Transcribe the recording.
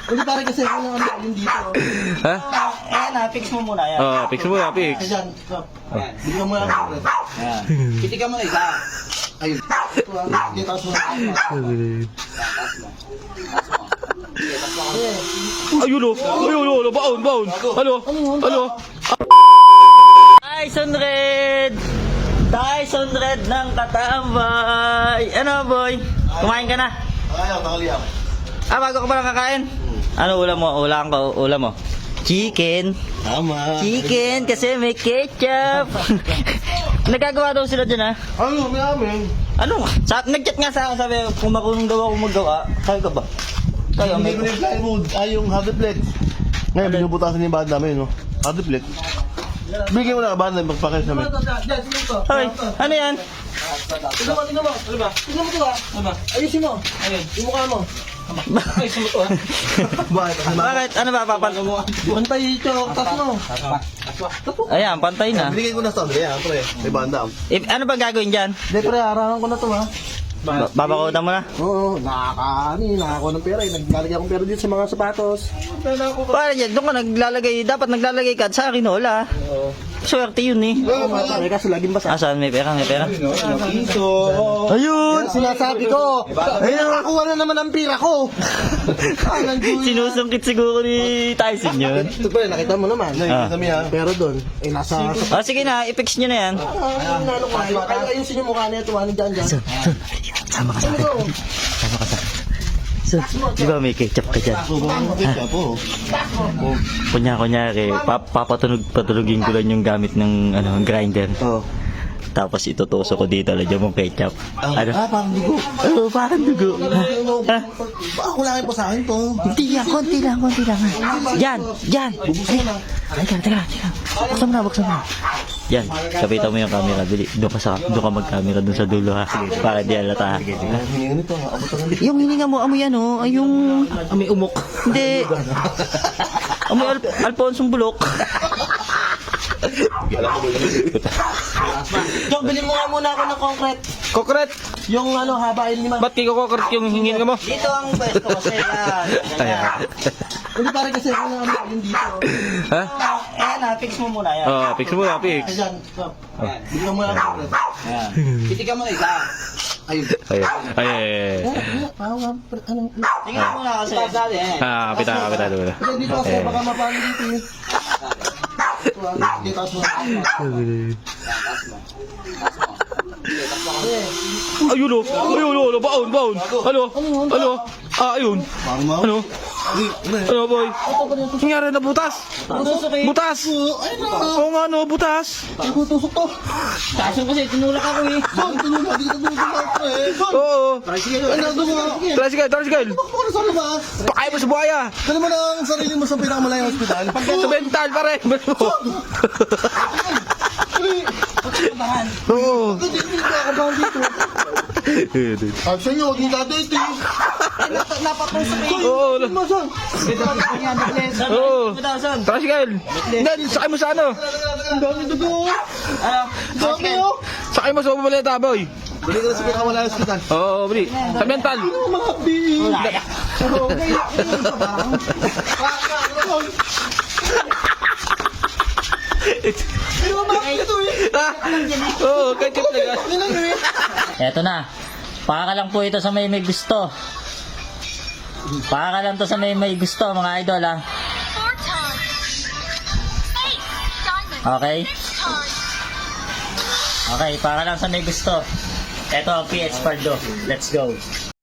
Hindi pare kasi yung dito. Ha? Ayan na, fix mo muna yan. Oh, fix mo na, fix. Ayan. Ayan. Bigyan mo lang. Ayan. Pitikan mo na isa. Ayun. Hindi taas mo. Ayun o, baon. Ano? Tyson Red! Tyson Red ng Katambay! Ano boy? Kumain ka na? Ayaw, nakaliyaw. Bago ka pa lang kakain? Ano ulam mo? Ulam mo? Chicken. Tama. Chicken kasi may ketchup. Nagagawa daw sila dyan ha? Ano, may amin. Ano? Nag-chat nga sa akin, sabi kung marunong daw ako maggawa. Sabi ka ba? Kayo, Hindi may... ko na yung plywood. Ay, yung hard plate. Ngayon, binubutasan yung band namin, no? Hard plate. Bigyan mo na ka band, magpakay sa amin. Hoy, ano yan? Tignan mo. Ano ba? Tignan mo ito ha. Ano ba? Ayusin mo. Ayun. Yung mukha mo. Ayusin mo ito ha. Bakit? Bakit? Ano ba, papan? Pantay ito. Tas mo. Ayan, pantay na. Binigay ko na sa amin. Ayan, pre. May banda. Ano ba gagawin dyan? Hindi, pre. Arangan ko na to ha. Babakutan mo na? Oo. Nakakakuha ng pera. Naglalagay akong pera dito sa mga sapatos. Paano yan? Doon ka naglalagay. Dapat naglalagay ka sa akin, wala. Oo. Swerte yun eh. Oo, pare. Kaso laging basa. Saan? May pera? Piso. Ayun! Sinasabi ko. Ayun, nakakuha na naman ang pira ko. Sinusungkit siguro ni Tyson yun. Ito pa, nakita mo naman. Ah. Pero doon, nasa... Sige na, i-fix nyo na yan. Ayusin yung mukha na ito. Ano dyan? Sama ka sa akin. Sama ka sa akin. So, di ba may ketchup ka dyan? Kunyari, patunugin ko lang yung gamit ng grinder. Oo. Tapos itutusok ko dito, lagyan mong ketchup. Ano? Parang dugo. Parang dugo. Ha? Ako lang po sa akin to. Hindi yan, konti lang. Yan. Ay, teka. Buksan mo na. Yan, kapitan mo yung camera, bili. Doon ka mag-camera doon sa dulo ha. Para di halata ha. Hiningan ito. Yung hininga mo, amoy ano, ay yung... Amoy umok. Hindi. Amoy Alphonsong bulok. Jok, bilhin mo nga muna ako ng concrete. Concrete! Yung habain lima. Ba't kiko concrete yung hingin ka mo? Dito ang pwesto kasi yan. Ayan. Hindi pare kasi yung dito. Ha? Ayan na, fix mo muna yan. Oh, fix mo na, fix. Ayan. Bigyan mo lang ng concrete. Ayan. Pitikan mo na isa. Ayun. Ay. Tingnan mo na kasi. Pita. Dito kasi baka mapalo dito eh. Dito taas mo. Ayun o, baon. Ano? Ayun. Ano? Ano, boy? Nangyari na butas? Butas? Oo nga, no, butas. Tusok to. Kaso kasi tinulak ako eh. Son, tinulog. Dito ako eh. Son. Oo. Ano mo? Tricycle. Bakit mo na sa labas? Pakay mo sa buhaya. Dali mo na ang sarili mo sa pinakamalayang hospital. Sa mental, pare. Oo. Hindi ako bawal dito. Action nyo, huwag yung dadate eh. Napatusok eh. Oo. Son. Oo. Tricycle. Hindi, sakay mo sa ano? Ang dami dugo. Dami oh. Sakay mo sa babaleta, boy. Dali ka na sa pinakamalayang hospital. Oo, bili. Sa mental. Mga bi. Hindi mo makakita ito eh. Oo, kahit talaga. Eto na. Paka lang po ito sa may gusto. Paka lang to sa may gusto mga idol ha. Okay? Okay, para lang sa may gusto. Ito ang PH Pardo. Let's go.